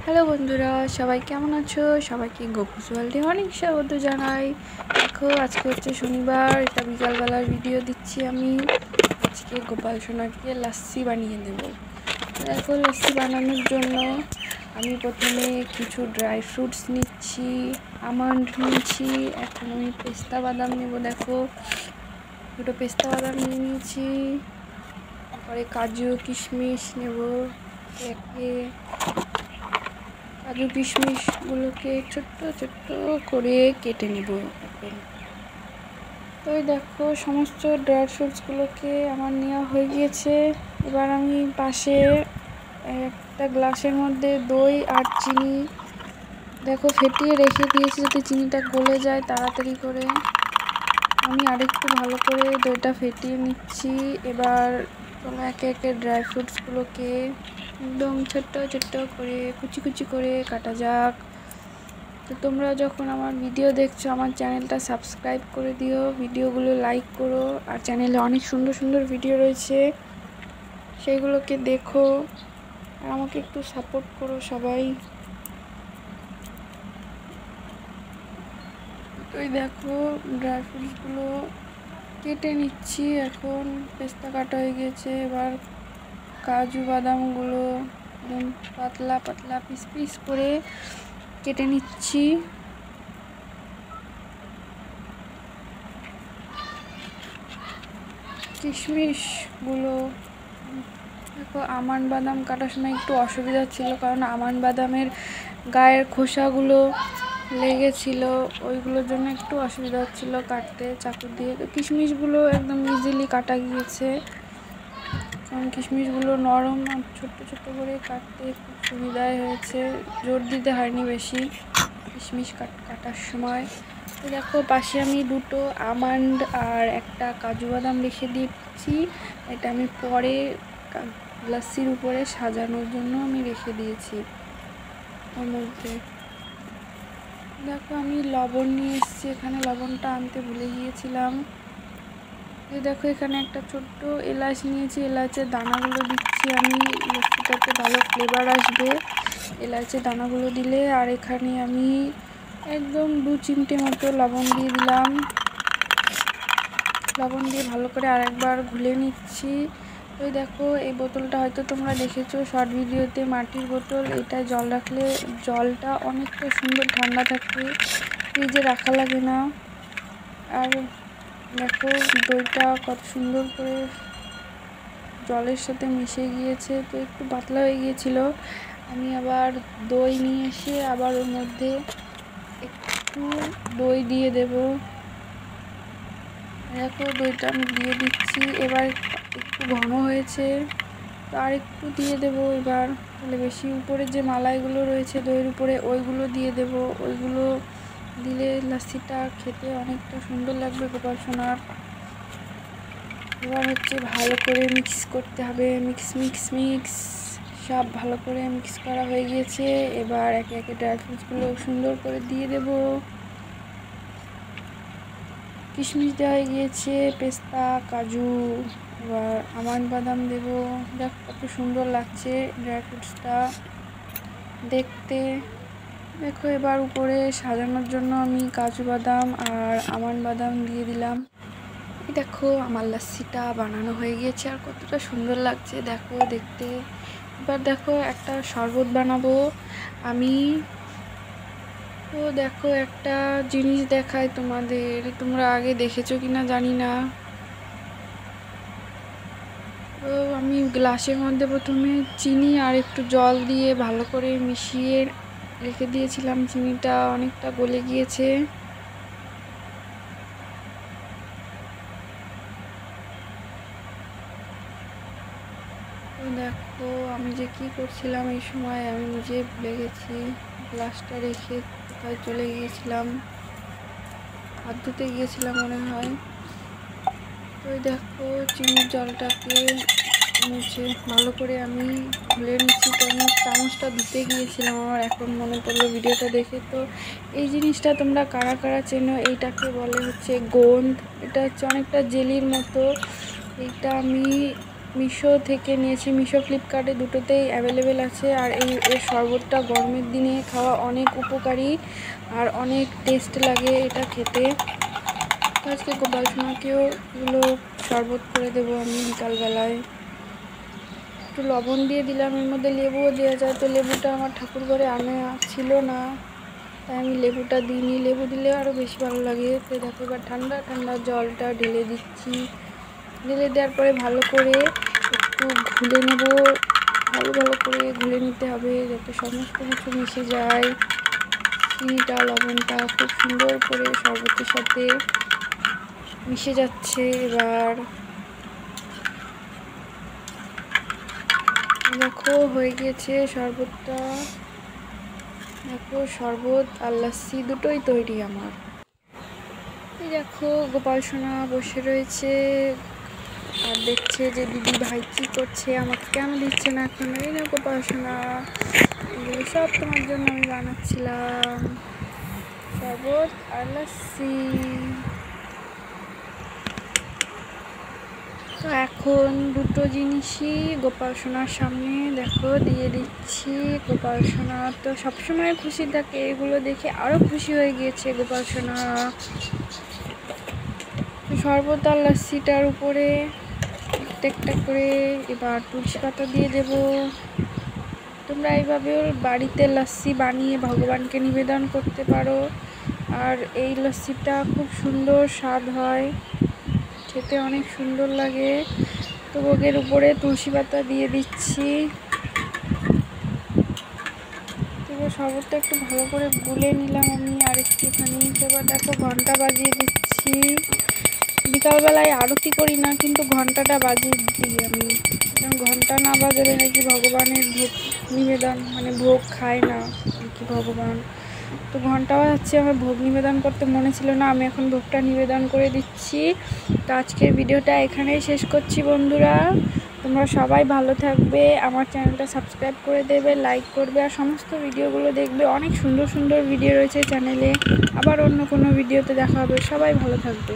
Hello বন্ধুরা, সবাই কেমন আছো? সবাইকে গোপুস ওয়ার্ল্ডে অনেক স্বাগত জানাই। দেখো, আজকে হচ্ছে শনিবার, এটা বিকালবেলার ভিডিও দিচ্ছি আমি। আজকে গোপাল সোনাকে লাস্সি বানিয়ে দেব। দেখো, লাস্সি বানানোর জন্য আমি প্রথমে কিছু ড্রাই ফ্রুটস নিচ্ছি। আমন্ড নিয়েছি, এখন আমি পেস্তা বাদাম নেব। দেখো, দুটো পেস্তা বাদাম নিয়ে নিয়েছি। তারপরে কাজু কিশমিশ নেব। একে কাজু কিশমিশগুলোকে ছোট্ট ছোট্ট করে কেটে নেব এখন। তো দেখো, সমস্ত ড্রাই ফ্রুটসগুলোকে আমার নেওয়া হয়ে গিয়েছে। এবার আমি পাশে একটা গ্লাসের মধ্যে দই আর চিনি দেখো ফেটিয়ে রেখে দিয়েছি, যাতে চিনিটা গলে যায় তাড়াতাড়ি করে। আমি আরেকটু ভালো করে দইটা ফেটিয়ে নিচ্ছি। এবার চলো একে একে ড্রাই ফ্রুটসগুলোকে একদম ছোট্ট ছোট্ট করে কুচি কুচি করে কাটা যাক। তো তোমরা যখন আমার ভিডিও দেখছো, আমার চ্যানেলটা সাবস্ক্রাইব করে দিও, ভিডিওগুলো লাইক করো। আর চ্যানেলে অনেক সুন্দর সুন্দর ভিডিও রয়েছে, সেইগুলোকে দেখো আর আমাকে একটু সাপোর্ট করো সবাই। তো দেখো, ড্রাই ফ্রুটসগুলো কেটে নিচ্ছি। এখন পেস্তা কাটা হয়ে গেছে। এবার কাজু বাদামগুলো একদম পাতলা পাতলা পিস পিস করে কেটে নিচ্ছি। কিশমিশগুলো দেখো, আমন্ড বাদাম কাটার সময় একটু অসুবিধা ছিল, কারণ আমন্ড বাদামের গায়ের খোসাগুলো লেগেছিল, ওইগুলোর জন্য একটু অসুবিধা হচ্ছিল কাটতে চাকু দিয়ে। তো কিশমিশগুলো একদম ইজিলি কাটা গিয়েছে, কারণ কিশমিশগুলো নরম আর ছোট্ট ছোট্ট করে কাটতে খুব সুবিধাই হয়েছে, জোর দিতে হয়নি বেশি কিশমিশ কাটার সময়। তো দেখো, পাশে আমি দুটো আমন্ড আর একটা কাজু বাদাম রেখে দিচ্ছি। এটা আমি পরে লাস্সির উপরে সাজানোর জন্য আমি রেখে দিয়েছি ওর মধ্যে। দেখো, আমি লবণ নিয়ে এসেছি, এখানে লবণটা আনতে ভুলে গিয়েছিলাম। দেখো, এখানে একটা ছোট্ট এলাচ নিয়েছি, এলাচের দানাগুলো দিচ্ছি আমি, লস্যিটাতে ভালো ফ্লেভার আসবে এলাচের দানাগুলো দিলে। আর এখানে আমি একদম 2 চিমটে মতো লবণ দিয়ে দিলাম। লবণ দিয়ে ভালো করে আরেকবার ঘুলে নিচ্ছি। তো দেখো, এই বোতলটা হয়তো তোমরা দেখেছো শর্ট ভিডিওতে, মাটির বোতল। এটা জল রাখলে জলটা অনেকটা সুন্দর ঠান্ডা থাকে, ফ্রিজে রাখা লাগে না। আর দেখো, দইটা কত সুন্দর করে জলের সাথে মিশে গিয়েছে, তো একটু পাতলা হয়ে গিয়েছিল। আমি আবার দই নিয়ে এসে আবার ওর মধ্যে একটু দই দিয়ে দেব। দেখো, দইটা আমি দিয়ে দিচ্ছি। এবার একটু ঘন হয়েছে, তো আর একটু দিয়ে দেব এবার, তাহলে বেশি উপরে যে মালাইগুলো রয়েছে দইয়ের উপরে ওইগুলো দিয়ে দেব। ওইগুলো দিলে লাস্সিটা খেতে অনেকটা সুন্দর লাগবে গোপাল সোনার। এবার হচ্ছে ভালো করে মিক্স করতে হবে, মিক্স মিক্স মিক্স সব ভালো করে মিক্স করা হয়ে গিয়েছে। এবার একে একে ড্রাই ফ্রুটসগুলো সুন্দর করে দিয়ে দেব। কিশমিশ দেওয়া হয়ে গিয়েছে, পেস্তা কাজু, এবার আমন্ড বাদাম দেব। দেখ কত সুন্দর লাগছে ড্রাই ফ্রুটসটা দেখতে। দেখো, এবার উপরে সাজানোর জন্য আমি কাজু বাদাম আর আমন্ড বাদাম দিয়ে দিলাম। দেখো, আমার লাস্সিটা বানানো হয়ে গিয়েছে আর কতটা সুন্দর লাগছে দেখো দেখতে। এবার দেখো, একটা শরবত বানাবো আমি। তো দেখো, একটা জিনিস দেখাই তোমাদের, তোমরা আগে দেখেছো কিনা জানি না। তো আমি গ্লাসের মধ্যে প্রথমে চিনি আর একটু জল দিয়ে ভালো করে মিশিয়ে রেখে দিয়েছিলাম। চিনিটা অনেকটা গলে গিয়েছে। তো দেখো, আমি যে কি করছিলাম এই সময় আমি নিজে ভুলে গেছি, গ্লাসটা রেখে কোথায় চলে গিয়েছিলাম, হাত ধুতে গিয়েছিলাম মনে হয়। তো দেখো, চিনির জলটাকে মুছে ভালো করে আমি ঘুলে নিচ্ছি। তো আমি চামচটা ধুতে গিয়েছিলাম, আমার এখন মনে পড়লো ভিডিওটা দেখে। তো এই জিনিসটা তোমরা কারা কারা চেনো, এইটাকে বলে হচ্ছে গোঁদ। এটা হচ্ছে অনেকটা জেলির মতো। এইটা আমি মিশো থেকে নিয়েছি। মিশো ফ্লিপকার্টে দুটোতেই অ্যাভেলেবেল আছে। আর এর শরবতটা গরমের দিনে খাওয়া অনেক উপকারী আর অনেক টেস্ট লাগে এটা খেতে। তো আজকে গোপাল সোনাকেও এগুলো শরবত করে দেবো আমি বিকালবেলায়। একটু লবণ দিয়ে দিলাম, এর মধ্যে লেবুও দেওয়া যায়। তো লেবুটা আমার ঠাকুর ঘরে আনা ছিল না, তাই আমি লেবুটা দিইনি। লেবু দিলে আরও বেশি ভালো লাগে। তো দেখো এবার ঠান্ডা ঠান্ডা জলটা ঢেলে দিচ্ছি। ঢেলে দেওয়ার পরে ভালো করে একটু ঘুলে নেব। ভালো করে ঘুলে নিতে হবে যাতে সমস্ত কিছু মিশে যায়। চিনিটা লবণটা খুব সুন্দর করে শরবতের সাথে মিশে যাচ্ছে। এবার দেখো হয়ে গিয়েছে শরবতটা। দেখো শরবত আর লাস্সি দুটোই তৈরি আমার। এই দেখো গোপাল সোনা বসে রয়েছে আর দেখছে যে দিদি ভাই কী করছে, আমাকে কেন দিচ্ছে না এখন। এই না গোপাল সোনা, এগুলো সব তোমার জন্য আমি বানাচ্ছিলাম, শরবত আর লাস্সি। তো এখন দুটো জিনিসই গোপাল সোনার সামনে দেখো দিয়ে দিচ্ছি। গোপাল সোনা তো সবসময় খুশি থাকে, এগুলো দেখে আরও খুশি হয়ে গিয়েছে গোপাল সোনা। শরবত আর লাস্সিটার উপরে একটা করে এবার তুলসী পাতা দিয়ে দেব। তোমরা এইভাবেও বাড়িতে লাস্সি বানিয়ে ভগবানকে নিবেদন করতে পারো। আর এই লাস্সিটা খুব সুন্দর স্বাদ হয়, খেতে অনেক সুন্দর লাগে। তো ভোগের উপরে তুলসী পাতা দিয়ে দিচ্ছি। তো শরবতটা একটু ভালো করে গুলে নিলাম আমি আর একটুখানি। তো এবার দেখো ঘন্টা বাজিয়ে দিচ্ছি। বিকালবেলায় আরতি করি না, কিন্তু ঘন্টাটা বাজিয়ে দিই আমি, কারণ ঘন্টা না বাজালে নাকি ভগবানের ভোগ নিবেদন মানে ভোগ খায় না নাকি ভগবান। তো ঘন্টা বাজাচ্ছি, আমার ভোগ নিবেদন করতে মনে ছিল না, আমি এখন ভোগটা নিবেদন করে দিচ্ছি। তো আজকের ভিডিওটা এখানেই শেষ করছি বন্ধুরা। তোমরা সবাই ভালো থাকবে, আমার চ্যানেলটা সাবস্ক্রাইব করে দেবে, লাইক করবে আর সমস্ত ভিডিওগুলো দেখবে। অনেক সুন্দর সুন্দর ভিডিও রয়েছে চ্যানেলে। আবার অন্য কোনো ভিডিওতে দেখা হবে। সবাই ভালো থাকবে।